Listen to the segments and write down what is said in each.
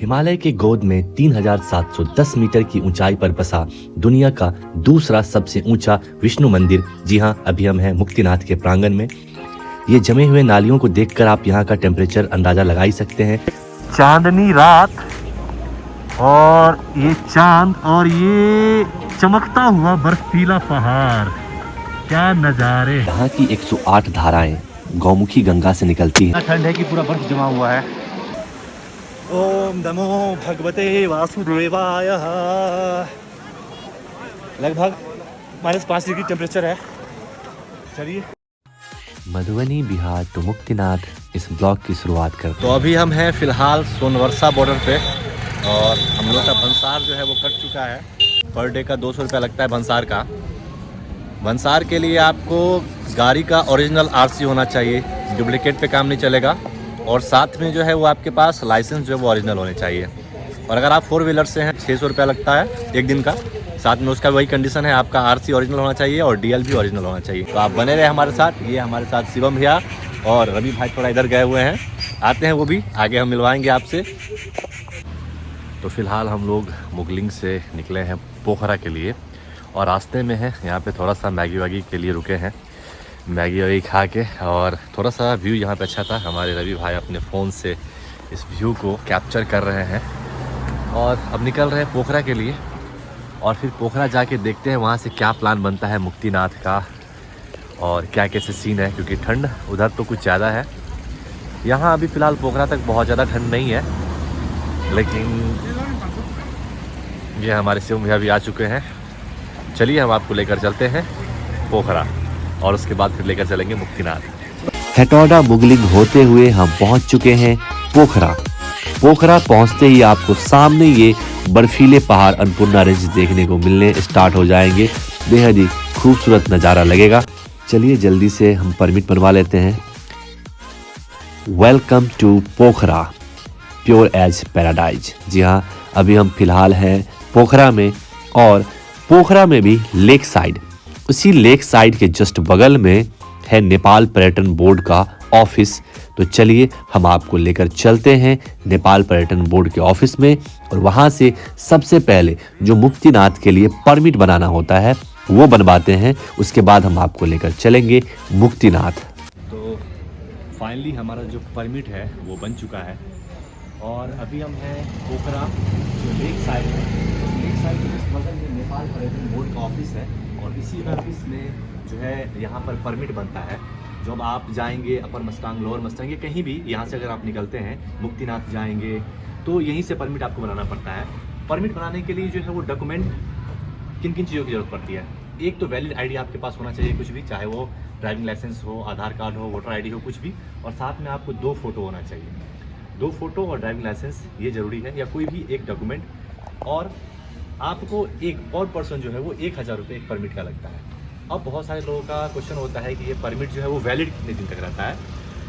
हिमालय के गोद में 3710 मीटर की ऊंचाई पर बसा दुनिया का दूसरा सबसे ऊंचा विष्णु मंदिर। जी हाँ, अभी हम हैं मुक्तिनाथ के प्रांगण में। ये जमे हुए नालियों को देखकर आप यहाँ का टेम्परेचर अंदाजा लगा ही सकते हैं। चांदनी रात और ये चांद और ये चमकता हुआ बर्फीला पहाड़, क्या नज़ारे। यहाँ की 108 धाराएं गौमुखी गंगा से निकलती है। ठंड है कि पूरा बर्फ जमा हुआ है। ओम नमो भगवते वासुदेवाय। लगभग -5 डिग्री टेम्परेचर है। चलिए, मधुबनी बिहार टू मुक्तिनाथ इस ब्लॉग की शुरुआत करते हैं। तो अभी हम हैं फिलहाल सोनवर्षा बॉर्डर पे और हम लोग का भंसार जो है वो कट चुका है। पर डे का 200 रुपया लगता है भंसार का। भंसार के लिए आपको गाड़ी का ओरिजिनल आरसी होना चाहिए, डुप्लीकेट पे काम नहीं चलेगा। और साथ में जो है वो आपके पास लाइसेंस जो है वो ओरिजिनल होने चाहिए। और अगर आप 4 व्हीलर से हैं 600 रुपया लगता है एक दिन का। साथ में उसका वही कंडीशन है, आपका आरसी ओरिजिनल होना चाहिए और डीएल भी ओरिजिनल होना चाहिए। तो आप बने रहे हमारे साथ। ये हमारे साथ शिवम भैया और रवि भाई थोड़ा इधर गए हुए हैं, आते हैं वो भी, आगे हम मिलवाएंगे आपसे। तो फिलहाल हम लोग मुगलिंग से निकले हैं पोखरा के लिए और रास्ते में है यहाँ पे थोड़ा सा मैगी वैगी के लिए रुके हैं। मैगी वैगी खा के और थोड़ा सा व्यू यहाँ पे अच्छा था। हमारे रवि भाई अपने फ़ोन से इस व्यू को कैप्चर कर रहे हैं और अब निकल रहे हैं पोखरा के लिए। और फिर पोखरा जाके देखते हैं वहाँ से क्या प्लान बनता है मुक्तिनाथ का और क्या कैसे सीन है, क्योंकि ठंड उधर तो कुछ ज़्यादा है। यहाँ अभी फ़िलहाल पोखरा तक बहुत ज़्यादा ठंड नहीं है, लेकिन ये हमारे शिव भैया भी आ चुके हैं। चलिए हम आपको लेकर चलते हैं पोखरा और उसके बाद फिर लेकर चलेंगे मुक्तिनाथ। हेटौडा मुगलिंग होते हुए हम पहुंच चुके हैं पोखरा। पोखरा पहुंचते ही आपको सामने ये बर्फीले पहाड़ अन्नपूर्णा रेंज देखने को मिलने स्टार्ट हो जाएंगे। बेहद ही खूबसूरत नज़ारा लगेगा। चलिए जल्दी से हम परमिट बनवा लेते हैं। Welcome to Pokhara, pure as paradise. जी हाँ, अभी हम फिलहाल हैं पोखरा में और पोखरा में भी लेक साइड, उसी लेक साइड के जस्ट बगल में है नेपाल पर्यटन बोर्ड का ऑफिस। तो चलिए हम आपको लेकर चलते हैं नेपाल पर्यटन बोर्ड के ऑफिस में और वहाँ से सबसे पहले जो मुक्तिनाथ के लिए परमिट बनाना होता है वो बनवाते हैं। उसके बाद हम आपको लेकर चलेंगे मुक्तिनाथ। तो फाइनली हमारा जो परमिट है वो बन चुका है और अभी हम हैं पोखरा जो लेक साइड है। लेक साइड के बगल में नेपाल पर्यटन बोर्ड का ऑफिस है और इसी ऑफिस में जो है यहाँ पर परमिट बनता है। जब आप जाएंगे अपर मस्तांग, लोअर मस्तांग, ये कहीं भी यहाँ से अगर आप निकलते हैं मुक्तिनाथ जाएंगे तो यहीं से परमिट आपको बनाना पड़ता है। परमिट बनाने के लिए जो है वो डॉक्यूमेंट किन किन चीज़ों की ज़रूरत पड़ती है। एक तो वैलिड आईडी आपके पास होना चाहिए, कुछ भी, चाहे वो ड्राइविंग लाइसेंस हो, आधार कार्ड हो, वोटर आईडी हो, कुछ भी। और साथ में आपको 2 फोटो होना चाहिए। 2 फोटो और ड्राइविंग लाइसेंस ये ज़रूरी है, या कोई भी एक डॉक्यूमेंट। और आपको एक पर पर्सन जो है वो 1000 रुपये एक परमिट का लगता है। अब बहुत सारे लोगों का क्वेश्चन होता है कि ये परमिट जो है वो वैलिड कितने दिन तक रहता है।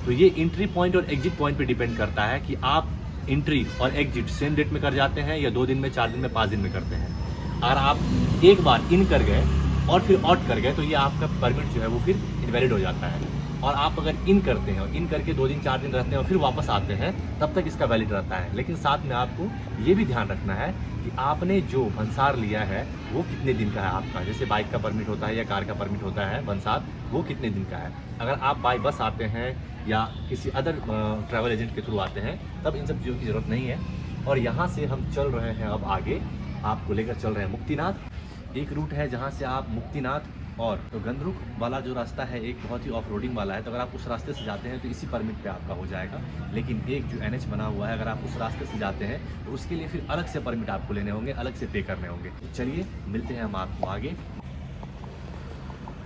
तो ये एंट्री पॉइंट और एग्जिट पॉइंट पे डिपेंड करता है कि आप एंट्री और एग्जिट सेम डेट में कर जाते हैं या 2 दिन में, 4 दिन में, 5 दिन में करते हैं। अगर आप एक बार इन कर गए और फिर आउट कर गए तो ये आपका परमिट जो है वो फिर इनवैलिड हो जाता है। और आप अगर इन करते हैं और इन करके 2 दिन 4 दिन रहते हैं और फिर वापस आते हैं तब तक इसका वैलिड रहता है। लेकिन साथ में आपको ये भी ध्यान रखना है कि आपने जो भंसार लिया है वो कितने दिन का है आपका। जैसे बाइक का परमिट होता है या कार का परमिट होता है भंसार, वो कितने दिन का है। अगर आप बाई बस आते हैं या किसी अदर ट्रैवल एजेंट के थ्रू आते हैं तब इन सब चीज़ों की ज़रूरत नहीं है। और यहाँ से हम चल रहे हैं अब आगे, आपको लेकर चल रहे हैं मुक्तिनाथ। एक रूट है जहाँ से आप मुक्तिनाथ और तो गंदरुक वाला जो रास्ता है एक बहुत ही ऑफ रोडिंग वाला है। तो अगर आप उस रास्ते से जाते हैं तो इसी परमिट पे आपका हो जाएगा। लेकिन एक जो NH बना हुआ है, अगर आप उस रास्ते से जाते हैं तो उसके लिए फिर अलग से परमिट आपको लेने होंगे, अलग से पे करने होंगे। तो चलिए मिलते हैं हम आपको आगे।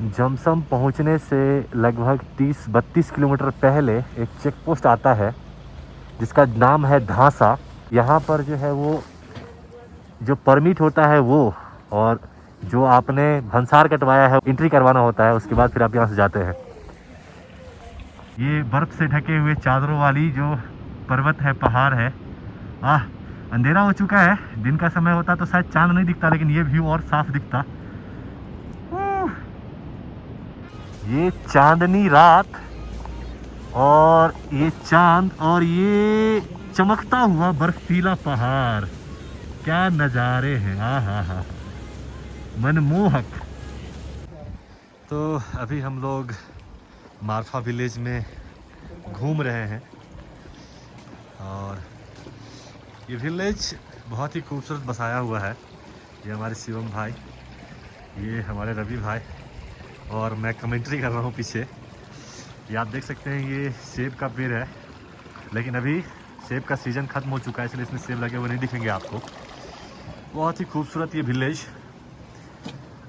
जमसम पहुंचने से लगभग 30-32 किलोमीटर पहले एक चेक पोस्ट आता है जिसका नाम है धासा। यहाँ पर जो है वो जो परमिट होता है वो और जो आपने भंसार कटवाया है एंट्री करवाना होता है। उसके बाद फिर आप यहाँ से जाते हैं। ये बर्फ से ढके हुए चादरों वाली जो पर्वत है, पहाड़ है। अंधेरा हो चुका है। दिन का समय होता तो शायद चांद नहीं दिखता, लेकिन ये व्यू और साफ दिखता। ये चांदनी रात और ये चांद और ये चमकता हुआ बर्फीला पहाड़, क्या नज़ारे हैं, हा मनमोहक। तो अभी हम लोग मारफा विलेज में घूम रहे हैं और ये विलेज बहुत ही खूबसूरत बसाया हुआ है। ये हमारे शिवम भाई, ये हमारे रवि भाई और मैं कमेंट्री कर रहा हूँ पीछे। ये आप देख सकते हैं, ये सेब का पेड़ है, लेकिन अभी सेब का सीज़न ख़त्म हो चुका है, इसलिए इसमें सेब लगे हुए नहीं दिखेंगे आपको। बहुत ही खूबसूरत ये विलेज।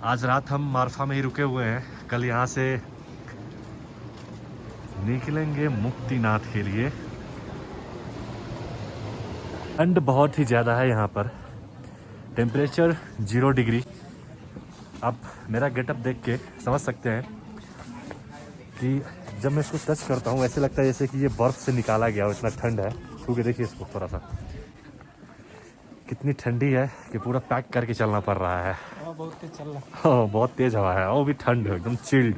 आज रात हम मारफा में ही रुके हुए हैं, कल यहाँ से निकलेंगे मुक्तिनाथ के लिए। ठंड बहुत ही ज़्यादा है यहाँ पर, टेम्परेचर 0 डिग्री। आप मेरा गेटअप देख के समझ सकते हैं कि जब मैं इसको टच करता हूँ ऐसे लगता है जैसे कि ये बर्फ़ से निकाला गया हो, इतना ठंड है। क्योंकि देखिए इसको थोड़ा सा, कितनी ठंडी है कि पूरा पैक करके चलना पड़ रहा है। बहुत तेज चल रहा है। हाँ बहुत तेज़ हवा है और भी ठंड है, एकदम चिल्ड।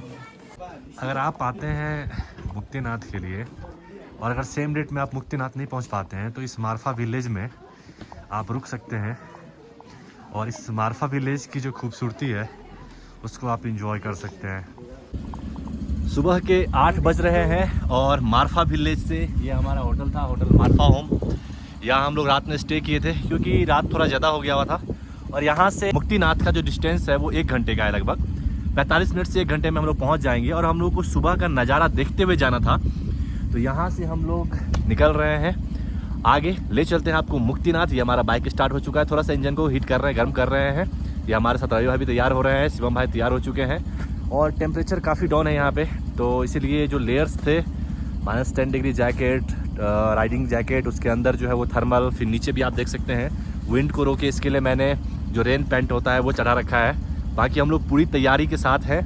अगर आप आते हैं मुक्तिनाथ के लिए और अगर सेम डेट में आप मुक्तिनाथ नहीं पहुंच पाते हैं तो इस मारफा विलेज में आप रुक सकते हैं और इस मारफा विलेज की जो खूबसूरती है उसको आप इंजॉय कर सकते हैं। सुबह के 8 बज रहे हैं और मारफा विलेज से ये हमारा होटल था, होटल मारफा होम। यहाँ हम लोग रात में स्टे किए थे क्योंकि रात थोड़ा ज़्यादा हो गया हुआ था। और यहाँ से मुक्तिनाथ का जो डिस्टेंस है वो 1 घंटे का है, लगभग 45 मिनट से 1 घंटे में हम लोग पहुँच जाएंगे। और हम लोग को सुबह का नज़ारा देखते हुए जाना था, तो यहाँ से हम लोग निकल रहे हैं, आगे ले चलते हैं आपको मुक्तिनाथ। ये हमारा बाइक स्टार्ट हो चुका है, थोड़ा सा इंजन को हीट कर रहे हैं, गर्म कर रहे हैं। ये हमारे साथ रवि भाई भी तैयार हो रहे हैं, शिवम भाई तैयार हो चुके हैं। और टेम्परेचर काफ़ी डाउन है यहाँ पे, तो इसीलिए जो लेयर्स थे, -10 डिग्री जैकेट, राइडिंग जैकेट, उसके अंदर जो है वो थर्मल, फिर नीचे भी आप देख सकते हैं विंड को रोके इसके लिए मैंने जो रेन पैंट होता है वो चढ़ा रखा है। बाकी हम लोग पूरी तैयारी के साथ हैं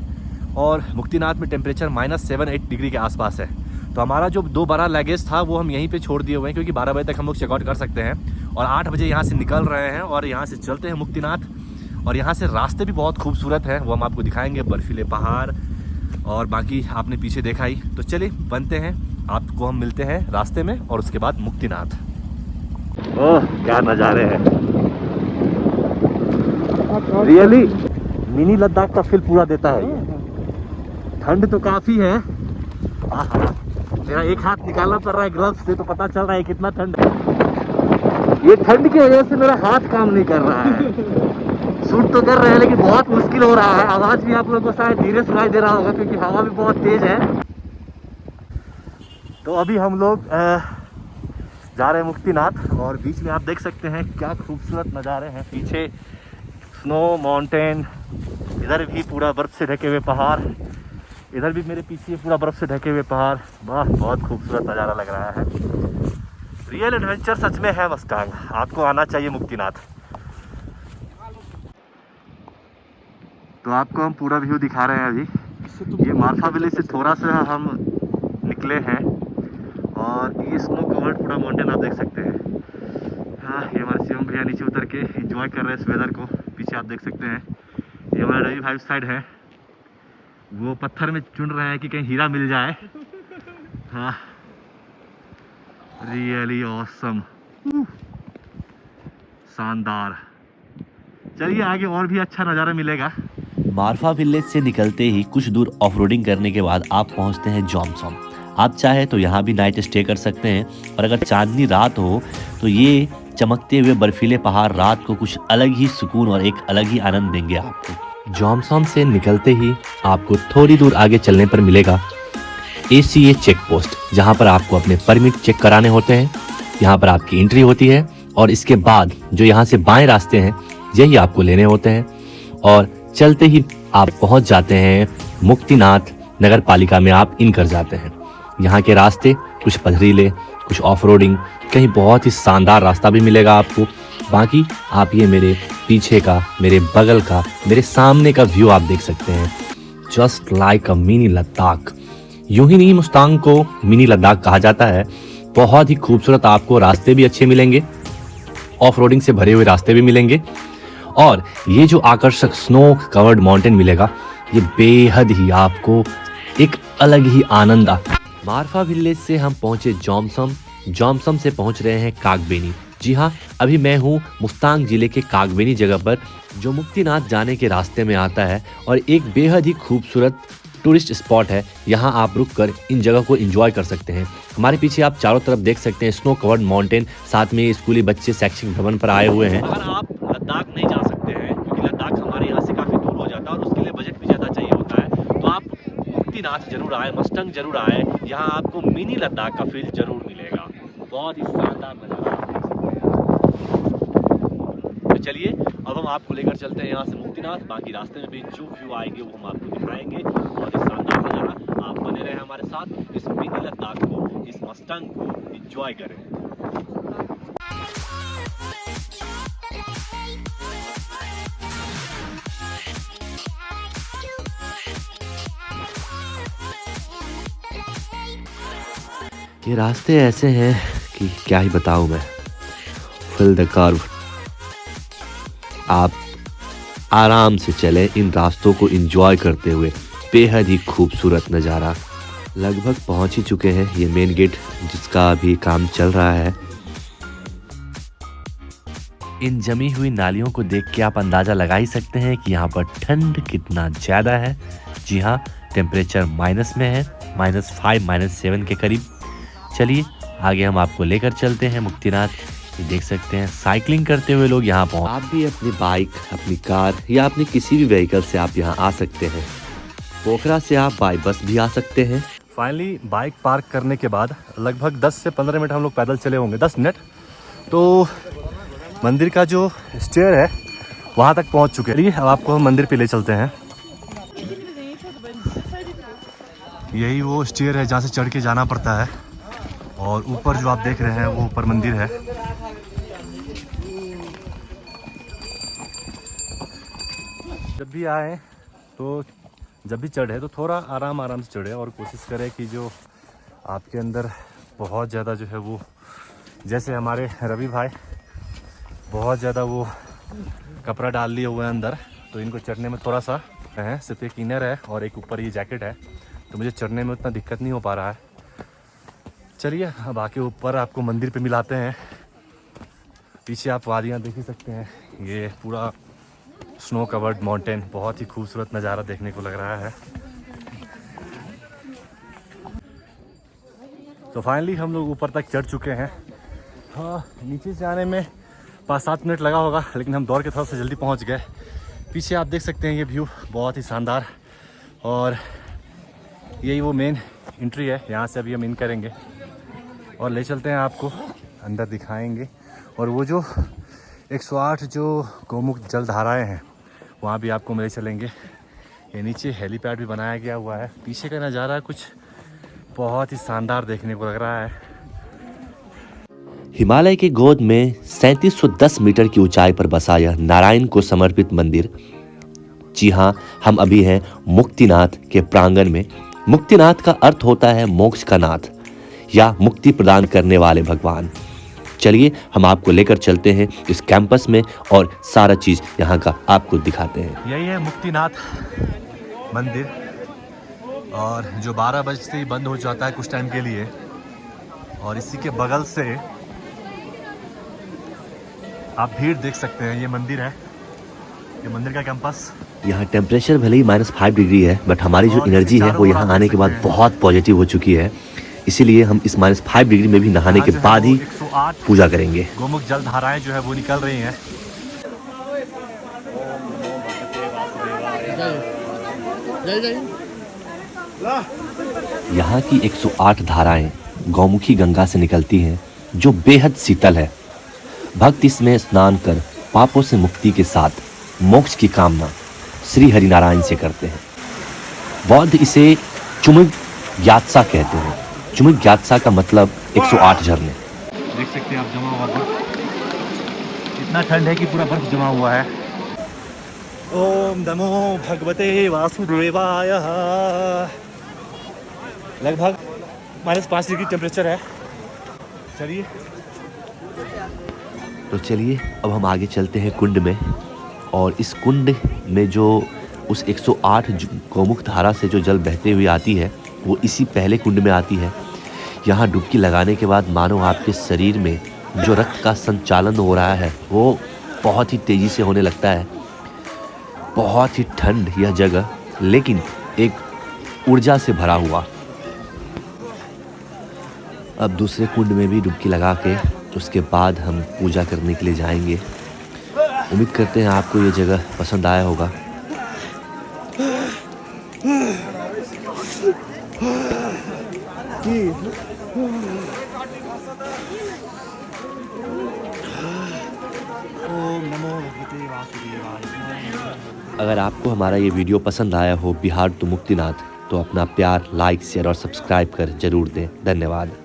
और मुक्तिनाथ में टेम्परेचर -7-8 डिग्री के आसपास है। तो हमारा जो 2 बड़ा लगेज था वो हम यहीं पे छोड़ दिए हुए हैं, क्योंकि 12 बजे तक हम लोग चेकआउट कर सकते हैं। और 8 बजे यहाँ से निकल रहे हैं और यहाँ से चलते हैं मुक्तिनाथ। और यहाँ से रास्ते भी बहुत खूबसूरत हैं, वो हम आपको दिखाएंगे, बर्फीले पहाड़ और बाकी आपने पीछे देखा ही। तो चलिए बनते हैं, आपको हम मिलते हैं रास्ते में और उसके बाद मुक्तिनाथ। ओह क्या नज़ारे हैं, रियली मिनी लद्दाख का फील पूरा देता है ये। ठंड तो काफ़ी है, मेरा एक हाथ निकालना पड़ रहा है ग्लव्स से, तो पता चल रहा है कितना ठंड है। ये ठंड की वजह से मेरा हाथ काम नहीं कर रहा है। शूट तो कर रहे हैं लेकिन बहुत मुश्किल हो रहा है। आवाज़ भी आप लोगों को शायद धीरे सुनाई दे रहा होगा क्योंकि हवा भी बहुत तेज़ है। तो अभी हम लोग जा रहे हैं मुक्तिनाथ और बीच में आप देख सकते हैं क्या खूबसूरत नज़ारे हैं। पीछे स्नो माउंटेन, इधर भी पूरा बर्फ़ से ढके हुए पहाड़, इधर भी मेरे पीछे पूरा बर्फ़ से ढके हुए पहाड़। वाह बहुत खूबसूरत नज़ारा लग रहा है। रियल एडवेंचर सच में है मस्तांग, आपको आना चाहिए मुक्तिनाथ। तो आपको हम पूरा व्यू दिखा रहे हैं अभी। ये मारफा विलेज से थोड़ा सा हम निकले हैं और ये स्नो कवर्ड पूरा माउंटेन आप देख सकते हैं। हाँ ये हमारे शिवम भैया नीचे उतर के एंजॉय कर रहे हैं इस वेदर को, पीछे आप देख सकते हैं। ये हमारा रवि भाई साइड है, वो पत्थर में चुन रहे हैं कि कहीं हीरा मिल जाए। हाँ रियली ऑसम, शानदार। चलिए आगे और भी अच्छा नज़ारा मिलेगा। मारफा विलेज से निकलते ही कुछ दूर ऑफ-रोडिंग करने के बाद आप पहुंचते हैं जॉमसॉम। आप चाहे तो यहाँ भी नाइट स्टे कर सकते हैं और अगर चांदनी रात हो तो ये चमकते हुए बर्फीले पहाड़ रात को कुछ अलग ही सुकून और एक अलग ही आनंद देंगे आपको। जॉमसॉम से निकलते ही आपको थोड़ी दूर आगे चलने पर मिलेगा ACA चेक पोस्ट, जहाँ पर आपको अपने परमिट चेक कराने होते हैं। यहाँ पर आपकी एंट्री होती है और इसके बाद जो यहाँ से बाएं रास्ते हैं यही आपको लेने होते हैं और चलते ही आप पहुँच जाते हैं मुक्तिनाथ नगर पालिका में। आप इन कर जाते हैं। यहाँ के रास्ते कुछ पथरीले, कुछ ऑफ रोडिंग, कहीं बहुत ही शानदार रास्ता भी मिलेगा आपको। बाकी आप ये मेरे पीछे का, मेरे बगल का, मेरे सामने का व्यू आप देख सकते हैं। Just like a mini Ladakh. यूं ही नहीं मुस्तांग को मिनी लद्दाख कहा जाता है। बहुत ही खूबसूरत आपको रास्ते भी अच्छे मिलेंगे, ऑफ रोडिंग से भरे हुए रास्ते भी मिलेंगे और ये जो आकर्षक स्नो कवर्ड माउंटेन मिलेगा, ये बेहद ही आपको एक अलग ही आनंद। मारफा विलेज से हम पहुंचे जॉमसम जॉमसम से पहुंच रहे हैं कागबेनी। जी हाँ, अभी मैं हूँ मुस्तांग जिले के कागबेनी जगह पर, जो मुक्तिनाथ जाने के रास्ते में आता है और एक बेहद ही खूबसूरत टूरिस्ट स्पॉट है। यहाँ आप रुककर इन जगह को एंजॉय कर सकते हैं। हमारे पीछे आप चारों तरफ देख सकते हैं स्नो कवर्ड माउंटेन, साथ में स्कूली बच्चे शैक्षिक भ्रमण पर आए हुए हैं। अगर आप लद्दाख नहीं जा सकते हैं, क्योंकि लद्दाख हमारे यहाँ से काफ़ी दूर हो जाता है और उसके लिए बजट भी ज़्यादा चाहिए होता है, तो आप मुक्तिनाथ जरूर आए, मस्टंग जरूर आए। यहाँ आपको मिनी लद्दाख का फील जरूर मिलेगा। बहुत ही शानदार नज़ारा। तो चलिए अब हम आपको लेकर चलते हैं यहाँ से मुक्तिनाथ। बाकी रास्ते में भी जो व्यू आएंगे वो हम आपको दिखाएंगे। बहुत ही शानदार नज़ारा। आप बने रहे हमारे साथ, इस मिनी लद्दाख को, इस मस्टंग को एंजॉय करें। ये रास्ते ऐसे हैं कि क्या ही बताऊं मैं। Fill the curve. आप आराम से चलें इन रास्तों को एंजॉय करते हुए। बेहद ही खूबसूरत नज़ारा। लगभग पहुंच ही चुके हैं। ये मेन गेट जिसका अभी काम चल रहा है। इन जमी हुई नालियों को देख के आप अंदाज़ा लगा ही सकते हैं कि यहाँ पर ठंड कितना ज़्यादा है। जी हाँ, टेम्परेचर माइनस में है, -5 -7 के करीब। चलिए आगे हम आपको लेकर चलते हैं मुक्तिनाथ। ये देख सकते हैं साइकिलिंग करते हुए लोग यहाँ पहुँच। आप भी अपनी बाइक, अपनी कार या अपनी किसी भी व्हीकल से आप यहाँ आ सकते हैं। पोखरा से आप बाई बस भी आ सकते हैं। फाइनली बाइक पार्क करने के बाद लगभग 10 से 15 मिनट हम लोग पैदल चले होंगे, 10 मिनट। तो मंदिर का जो स्टेयर है वहाँ तक पहुँच चुके हैं। अब आपको हम मंदिर पे ले चलते हैं। यही वो स्टेयर है जहाँ से चढ़ के जाना पड़ता है, और ऊपर जो आप देख रहे हैं वो ऊपर मंदिर है। जब भी आए तो जब भी चढ़े तो थोड़ा आराम से चढ़े, और कोशिश करें कि जो आपके अंदर बहुत ज़्यादा जो है वो, जैसे हमारे रवि भाई बहुत ज़्यादा वो कपड़ा डाल लिए हुए हैं अंदर, तो इनको चढ़ने में थोड़ा सा है। सिर्फ एक इनर है और एक ऊपर ये जैकेट है, तो मुझे चढ़ने में उतना दिक्कत नहीं हो पा रहा है। चलिए अब आके ऊपर आपको मंदिर पे मिलाते हैं। पीछे आप वादियाँ देख ही सकते हैं। ये पूरा स्नो कवर्ड माउंटेन, बहुत ही खूबसूरत नज़ारा देखने को लग रहा है। तो फाइनली हम लोग ऊपर तक चढ़ चुके हैं। हाँ, नीचे से आने में 5-7 मिनट लगा होगा, लेकिन हम दौड़ के थोड़ा सा जल्दी पहुंच गए। पीछे आप देख सकते हैं ये व्यू बहुत ही शानदार, और यही वो मेन एंट्री है। यहाँ से अभी हम इन करेंगे और ले चलते हैं, आपको अंदर दिखाएंगे। और वो जो 108 जो गोमुख जल धाराएँ हैं वहाँ भी आपको ले चलेंगे। ये नीचे हेलीपैड भी बनाया गया हुआ है। पीछे का नज़ारा कुछ बहुत ही शानदार देखने को लग रहा है। हिमालय की गोद में 3710 मीटर की ऊंचाई पर बसा यह नारायण को समर्पित मंदिर। जी हाँ, हम अभी हैं मुक्तिनाथ के प्रांगण में। मुक्तिनाथ का अर्थ होता है मोक्ष का नाथ या मुक्ति प्रदान करने वाले भगवान। चलिए हम आपको लेकर चलते हैं इस कैंपस में और सारा चीज यहाँ का आपको दिखाते हैं। यही है मुक्तिनाथ मंदिर, और जो 12 बजे से ही बंद हो जाता है कुछ टाइम के लिए। और इसी के बगल से आप भीड़ देख सकते हैं। ये मंदिर है, ये मंदिर का कैंपस। यहाँ टेम्परेचर भले ही -5 डिग्री है, बट हमारी जो एनर्जी है वो यहाँ आने के बाद बहुत पॉजिटिव हो चुकी है। इसीलिए हम इस -5 डिग्री में भी नहाने के बाद ही पूजा करेंगे। गोमुख जल धाराएं जो है वो निकल रही हैं। यहाँ की 108 धाराएं गौमुखी गंगा से निकलती हैं, जो बेहद शीतल है। भक्त इसमें स्नान कर पापों से मुक्ति के साथ मोक्ष की कामना श्री हरिनारायण से करते हैं। बौद्ध इसे चुमुग यात्सा कहते हैं। चुमुग यात्सा का मतलब 108 झरने। देख सकते हैं आप जमा हुआ बर्फ, इतना ठंड है कि पूरा बर्फ जमा हुआ है। ओम नमो भगवते वासुदेवाय। लगभग -5 डिग्री टेम्परेचर है। चलिए तो चलिए अब हम आगे चलते हैं कुंड में। और इस कुंड में जो उस 108 गौमुख धारा से जो जल बहते हुए आती है वो इसी पहले कुंड में आती है। यहाँ डुबकी लगाने के बाद मानो आपके शरीर में जो रक्त का संचालन हो रहा है वो बहुत ही तेज़ी से होने लगता है। बहुत ही ठंड यह जगह, लेकिन एक ऊर्जा से भरा हुआ। अब दूसरे कुंड में भी डुबकी लगा के उसके बाद हम पूजा करने के लिए जाएंगे। उम्मीद करते हैं आपको ये जगह पसंद आया होगा। अगर आपको हमारा ये वीडियो पसंद आया हो बिहार टू मुक्तिनाथ, तो अपना प्यार, लाइक, शेयर और सब्सक्राइब कर जरूर दें। धन्यवाद।